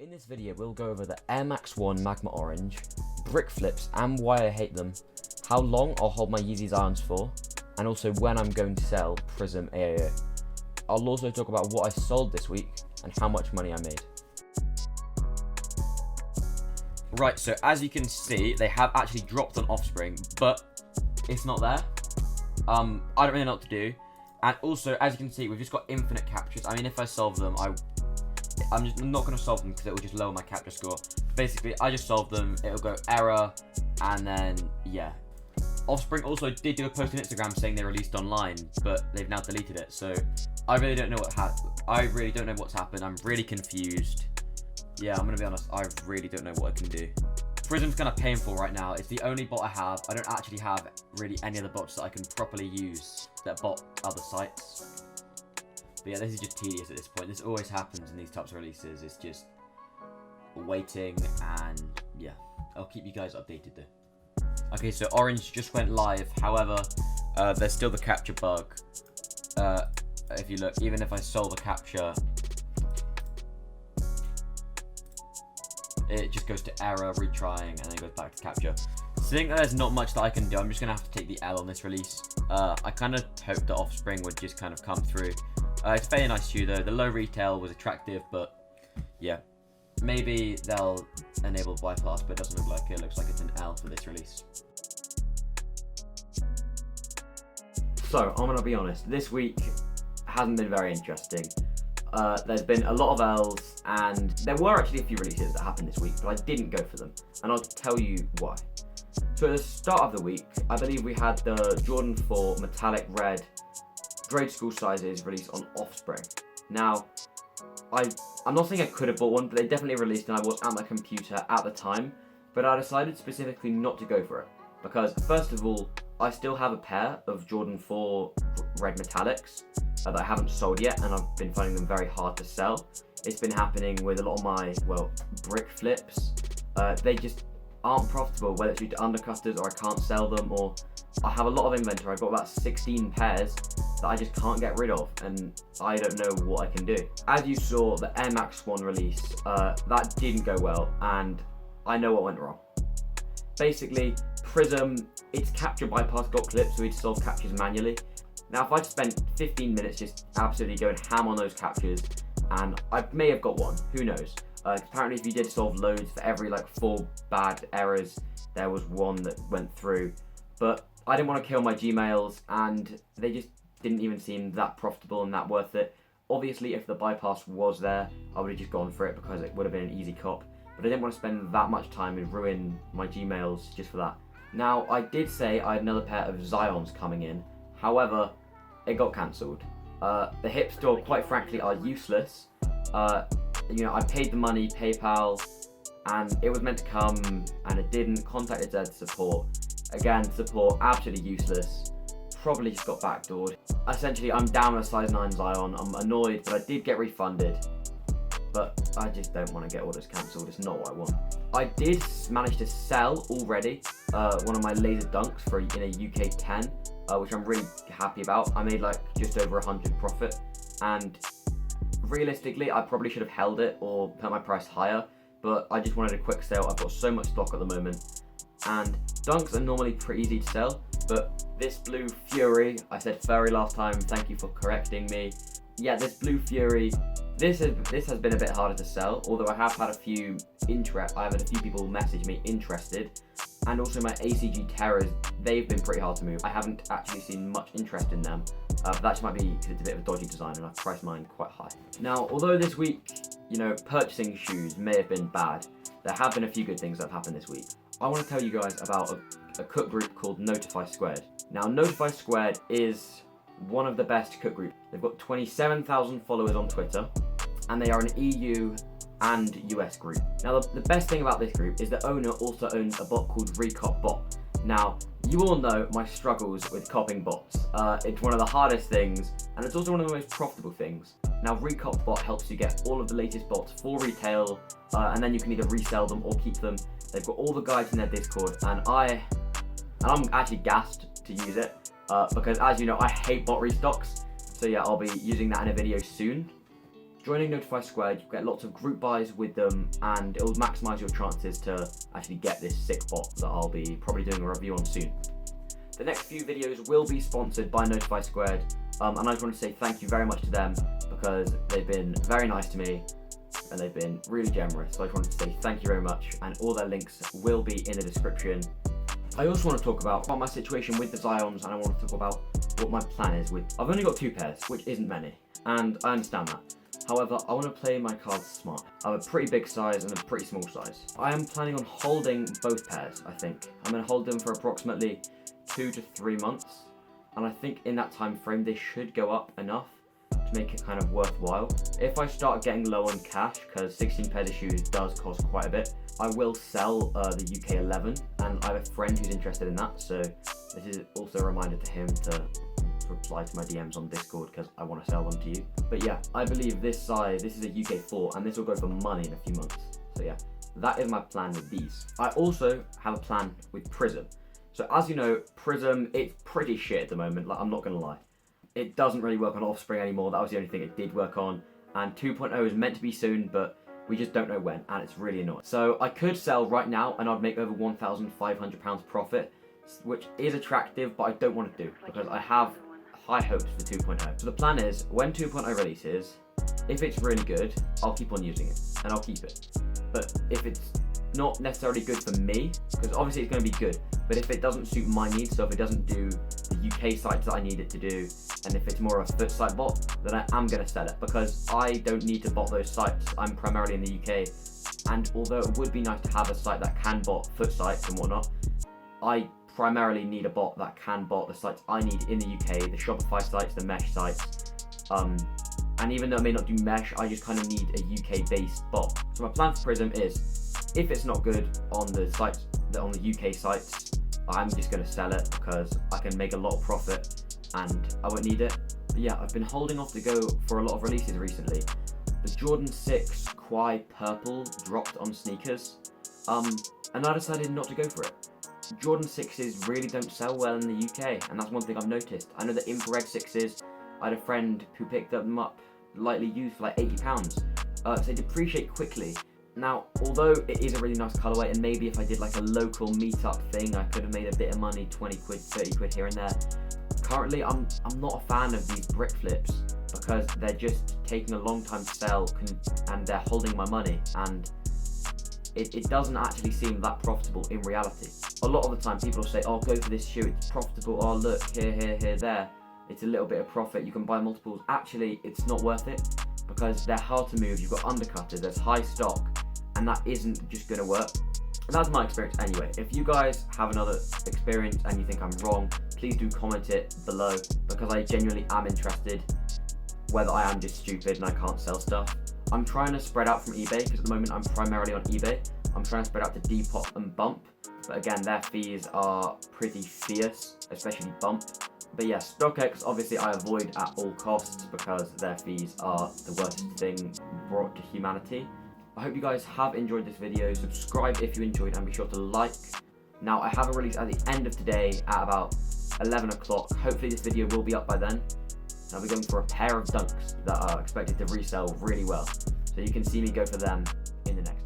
In this video, we'll go over the Air Max 1 Magma Orange, brick flips and why I hate them, how long I'll hold my YEEZY ZYONs for, and also when I'm going to sell PrismAIO. I'll also talk about what I sold this week and how much money I made. Right, so as you can see, they have actually dropped on Offspring, but it's not there. I don't really know what to do. And also, as you can see, we've just got infinite captures. I mean, if I solve them, I'm just not going to solve them because it will just lower my capture score. Basically, I just solved them, it'll go error, and then, yeah. Offspring also did do a post on Instagram saying they released online, but they've now deleted it, so I really don't know what's happened. I'm really confused. Yeah, I'm going to be honest, I really don't know what I can do. Prism's kind of painful right now. It's the only bot I have. I don't actually have really any other bots that I can properly use that bot other sites. But yeah, this is just tedious at this point. This always happens in these types of releases. It's just waiting, and yeah, I'll keep you guys updated though. Okay, so Orange just went live. However, there's still the capture bug. If you look, even if I solve a capture, it just goes to error, retrying, and then it goes back to capture. So I think there's not much that I can do. I'm just going to have to take the L on this release. I kind of hoped that Offspring would just kind of come through. It's a very nice shoe though. The low retail was attractive, but yeah. Maybe they'll enable bypass, but it doesn't look like it. It looks like it's an L for this release. So, I'm going to be honest. This week hasn't been very interesting. There's been a lot of L's, and there were actually a few releases that happened this week, but I didn't go for them, and I'll tell you why. So at the start of the week, I believe we had the Jordan 4 metallic red grade school sizes released on Offspring. Now, I'm not saying I could have bought one, but they definitely released, and I was at my computer at the time, but I decided specifically not to go for it, because first of all, I still have a pair of Jordan 4 red metallics that I haven't sold yet, and I've been finding them very hard to sell. It's been happening with a lot of my, brick flips. They just aren't profitable, whether it's due to undercutters or I can't sell them, or I have a lot of inventory. I've got about 16 pairs that I just can't get rid of, and I don't know what I can do. As you saw, the Air Max 1 release, that didn't go well, and I know what went wrong. Basically, Prism, its capture bypass got clipped, so we'd solve captures manually. Now, if I'd spent 15 minutes just absolutely going ham on those captures, and I may have got one, who knows. Apparently, if you did solve loads, for every 4 bad errors, there was one that went through. But I didn't want to kill my Gmails, and they just didn't even seem that profitable and that worth it. Obviously, if the bypass was there, I would have just gone for it because it would have been an easy cop. But I didn't want to spend that much time and ruin my Gmails just for that. Now, I did say I had another pair of Zyons coming in. However, it got cancelled. The hip store, quite frankly, are useless. I paid the money, PayPal, and it was meant to come, and it didn't. Contacted Zed support. Again, support, absolutely useless. Probably just got backdoored. Essentially, I'm down a size 9 Zion. I'm annoyed, but I did get refunded. But I just don't want to get orders cancelled. It's not what I want. I did manage to sell already one of my laser dunks in a UK 10, which I'm really happy about. I made just over 100 profit, and realistically, I probably should have held it or put my price higher, but I just wanted a quick sale. I've got so much stock at the moment, and dunks are normally pretty easy to sell, but this Blue Fury, I said furry last time, thank you for correcting me. Yeah, this Blue Fury, this has been a bit harder to sell, although I have had a few people message me interested, and also my ACG Terrors, they've been pretty hard to move. I haven't actually seen much interest in them, but that just might be because it's a bit of a dodgy design and I've priced mine quite high. Now, although this week, purchasing shoes may have been bad, there have been a few good things that have happened this week. I want to tell you guys about a cook group called Notify Squared. Now, Notify Squared is one of the best cook groups. They've got 27,000 followers on Twitter, and they are an EU and US group. Now, the best thing about this group is the owner also owns a bot called RecopBot. Now, you all know my struggles with copying bots. It's one of the hardest things, and it's also one of the most profitable things. Now, RecopBot helps you get all of the latest bots for retail, and then you can either resell them or keep them. They've got all the guides in their Discord, and I'm actually gassed to use it, because as you know, I hate bot restocks. So yeah, I'll be using that in a video soon. Joining Notify Squared, you get lots of group buys with them, and it will maximise your chances to actually get this sick bot that I'll be probably doing a review on soon. The next few videos will be sponsored by Notify Squared, and I just want to say thank you very much to them because they've been very nice to me and they've been really generous. So I just wanted to say thank you very much, and all their links will be in the description. I also want to talk about my situation with the Zyons, and I want to talk about what my plan is with. I've only got 2 pairs, which isn't many, and I understand that. However, I want to play my cards smart. I have a pretty big size and a pretty small size. I am planning on holding both pairs, I think. I'm going to hold them for approximately 2 to 3 months, and I think in that time frame they should go up enough to make it kind of worthwhile. If I start getting low on cash, because 16 pairs of shoes does cost quite a bit, I will sell the UK 11, and I have a friend who's interested in that, so this is also a reminder to him to reply to my DMs on Discord because I want to sell them to you. But yeah, I believe this size, this is a UK 4, and this will go for money in a few months. So yeah, that is my plan with these. I also have a plan with Prism. So as you know, Prism, it's pretty shit at the moment, like I'm not going to lie. It doesn't really work on Offspring anymore, that was the only thing it did work on. And 2.0 is meant to be soon, but we just don't know when, and it's really annoying. So I could sell right now and I'd make over £1,500 profit, which is attractive, but I don't want to do because I have high hopes for 2.0. So the plan is, when 2.0 releases, if it's really good, I'll keep on using it, and I'll keep it. But if it's not necessarily good for me, because obviously it's going to be good, but if it doesn't suit my needs, so if it doesn't do the UK sites that I need it to do, and if it's more of a foot site bot, then I am going to sell it, because I don't need to bot those sites. I'm primarily in the UK, and although it would be nice to have a site that can bot foot sites and whatnot, I primarily need a bot that can bot the sites I need in the UK, the Shopify sites, the mesh sites, and even though I may not do mesh, I just kind of need a UK based bot. So my plan for Prism is, if it's not good on the sites, on the UK sites, I'm just going to sell it because I can make a lot of profit and I won't need it. But yeah, I've been holding off to go for a lot of releases recently. The Jordan 6 Quai Purple dropped on sneakers, and I decided not to go for it. Jordan 6s really don't sell well in the UK, and that's one thing I've noticed. I know that infrared 6s, I had a friend who picked them up lightly used for like £80, so they depreciate quickly. Now, although it is a really nice colourway, and maybe if I did like a local meetup thing, I could have made a bit of money, 20 quid, 30 quid here and there. Currently, I'm not a fan of these brick flips because they're just taking a long time to sell, and they're holding my money, and it doesn't actually seem that profitable in reality. A lot of the time people will say, oh, go for this shoe, it's profitable, oh look, here, there, it's a little bit of profit, you can buy multiples. Actually, it's not worth it because they're hard to move, you've got undercutters, there's high stock, and that isn't just going to work. And that's my experience anyway. If you guys have another experience and you think I'm wrong, please do comment it below because I genuinely am interested whether I am just stupid and I can't sell stuff. I'm trying to spread out from eBay because at the moment I'm primarily on eBay. I'm trying to spread out to Depop and Bump, but again their fees are pretty fierce, especially Bump. But yeah, StockX obviously I avoid at all costs because their fees are the worst thing brought to humanity. I hope you guys have enjoyed this video. Subscribe if you enjoyed and be sure to like. Now I have a release at the end of today at about 11 o'clock. Hopefully this video will be up by then. I'll be going for a pair of dunks that are expected to resell really well. So you can see me go for them in the next